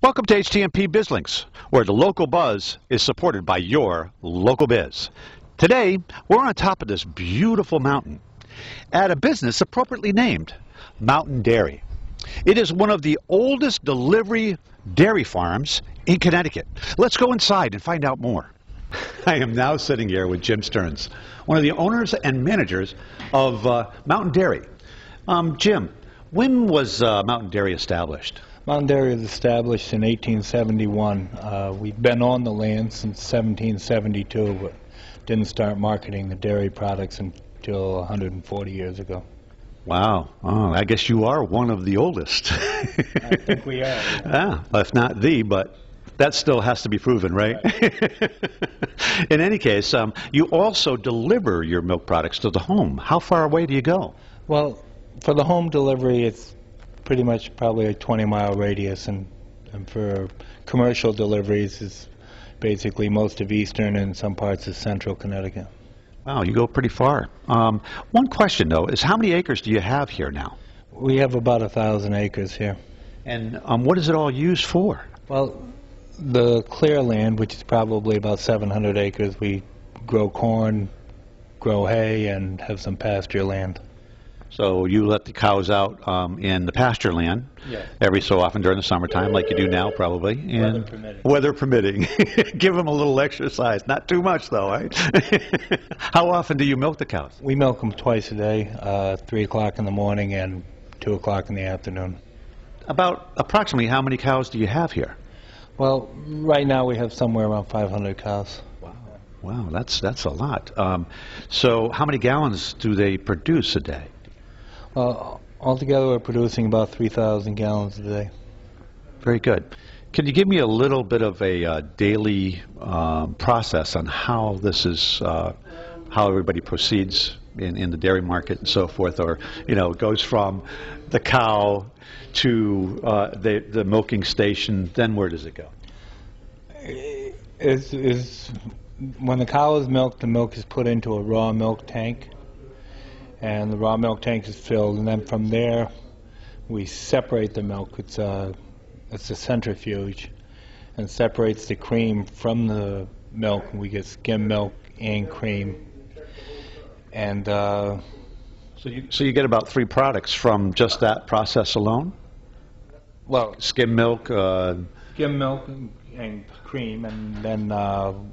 Welcome to HTMP BizLinks, where the local buzz is supported by your local biz. Today, we're on top of this beautiful mountain at a business appropriately named Mountain Dairy. It is one of the oldest delivery dairy farms in Connecticut. Let's go inside and find out more. I am now sitting here with Jim Stearns, one of the owners and managers of Mountain Dairy. Jim, when was Mountain Dairy established? Mountain Dairy was established in 1871. We've been on the land since 1772, but didn't start marketing the dairy products until 140 years ago. Wow. Oh, I guess you are one of the oldest. I think we are. Yeah, if not the, but that still has to be proven, right? In any case, you also deliver your milk products to the home. How far away do you go? Well, for the home delivery, it's pretty much probably a 20-mile radius, and for commercial deliveries, it's basically most of eastern and some parts of central Connecticut. Wow, you go pretty far. One question, though, is how many acres do you have here now? We have about 1,000 acres here. And what is it all used for? Well, the clear land, which is probably about 700 acres, we grow corn, grow hay, and have some pasture land. So you let the cows out in the pasture land every so often during the summertime, like you do now probably. And Weather permitting. Weather permitting. Give them a little exercise. Not too much though, right? How often do you milk the cows? We milk them twice a day, 3 o'clock in the morning and 2 o'clock in the afternoon. About approximately how many cows do you have here? Well, right now we have somewhere around 500 cows. Wow, that's a lot. So how many gallons do they produce a day? Altogether we're producing about 3,000 gallons a day. Very good. Can you give me a little bit of a daily process on how this is, how everybody proceeds in the dairy market and so forth, or it goes from the cow to the milking station, then where does it go? When the cow is milked, the milk is put into a raw milk tank, and the raw milk tank is filled, and then from there we separate the milk. It's a centrifuge, and separates the cream from the milk, and we get skim milk and cream. And so you get about 3 products from just that process alone? Well, skim milk, skim milk and cream, and then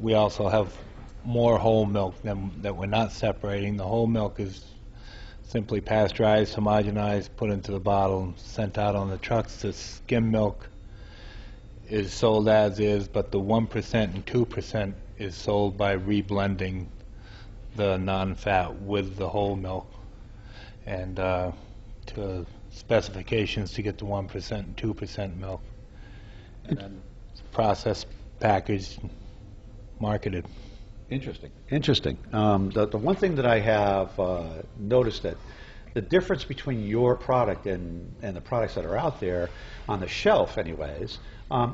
we also have more whole milk that we're not separating. The whole milk is simply pasteurized, homogenized, put into the bottle, and sent out on the trucks. The skim milk is sold as is, but the 1% and 2% is sold by reblending the non-fat with the whole milk, and to specifications to get the 1% and 2% milk, and then processed, packaged, marketed. Interesting. Interesting. The one thing that I have noticed that the difference between your product and the products that are out there on the shelf anyways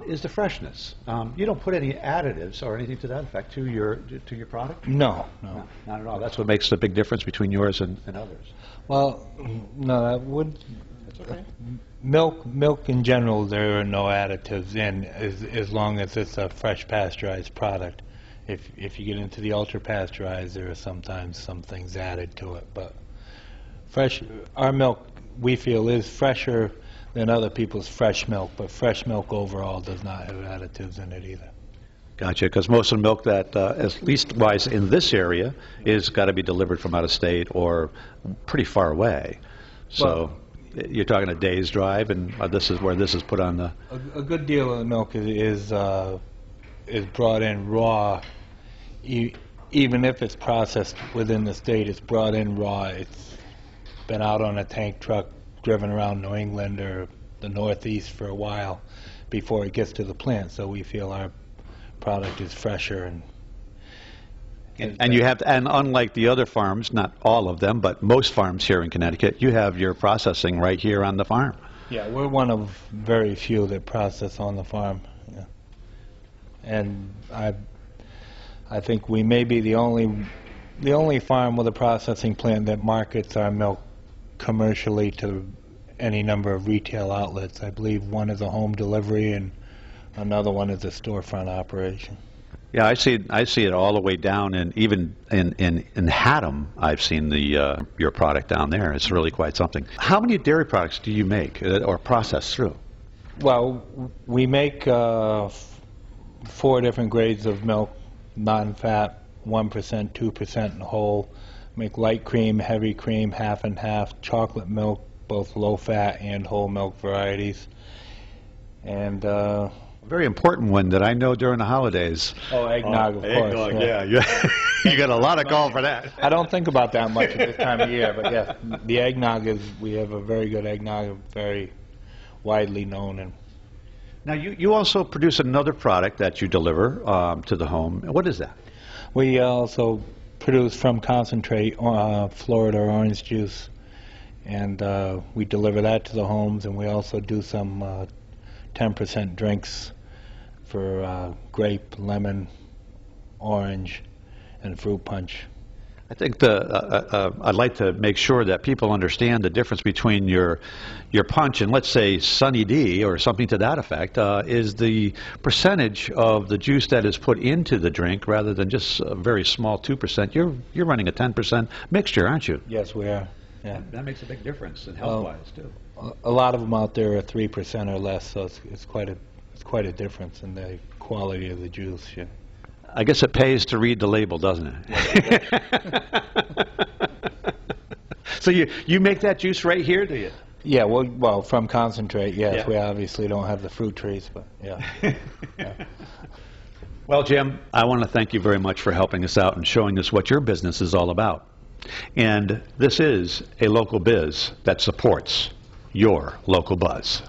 is the freshness. You don't put any additives or anything to that effect to your product? No, not at all. That's what makes the big difference between yours and others. Well, no, that would... That's okay. Milk in general, there are no additives in, as long as it's a fresh pasteurized product. If you get into the ultra pasteurized, there are sometimes some things added to it, but our milk, we feel, is fresher than other people's fresh milk, but fresh milk overall does not have additives in it either. Gotcha, because most of the milk that, at least wise in this area, is got to be delivered from out of state or pretty far away. So you're talking a day's drive, and this is where this is put on the... A good deal of the milk is brought in raw. Even if it's processed within the state, it's brought in raw. It's been out on a tank truck, driven around New England or the Northeast for a while before it gets to the plant. So we feel our product is fresher and you have to, and unlike the other farms, not all of them, but most farms here in Connecticut, you have your processing right here on the farm. Yeah, we're one of very few that process on the farm. Yeah. And I think we may be the only farm with a processing plant that markets our milk commercially to any number of retail outlets. I believe one is a home delivery and another one is a storefront operation. Yeah, I see it all the way down, and even in Haddam, I've seen the your product down there. It's really quite something. How many dairy products do you make or process through? Well, we make 4 different grades of milk: non-fat, 1%, 2%, and whole. Make light cream, heavy cream, half and half, chocolate milk, both low-fat and whole milk varieties, and A very important one that I know during the holidays. eggnog, of course. Eggnog, yeah. You got a lot of call for that. I don't think about that much at this time of year, but yes, the eggnog we have a very good eggnog, very widely known. And Now, you also produce another product that you deliver to the home. What is that? we also produce from concentrate Florida orange juice, and we deliver that to the homes, and we also do some 10% drinks for grape, lemon, orange, and fruit punch. I think I'd like to make sure that people understand the difference between your punch and, let's say, Sunny D or something to that effect, is the percentage of the juice that is put into the drink rather than just a very small 2%. You're running a 10% mixture, aren't you? Yes, we are. Yeah. That makes a big difference in health-wise, too. A lot of them out there are 3% or less, so it's quite a difference in the quality of the juice. Yeah. I guess it pays to read the label, doesn't it? So you make that juice right here, do you? Yeah, well, from concentrate, yes. Yeah. We obviously don't have the fruit trees, but yeah. Yeah. Well, Jim, I want to thank you very much for helping us out and showing us what your business is all about. And this is a local biz that supports your local buzz.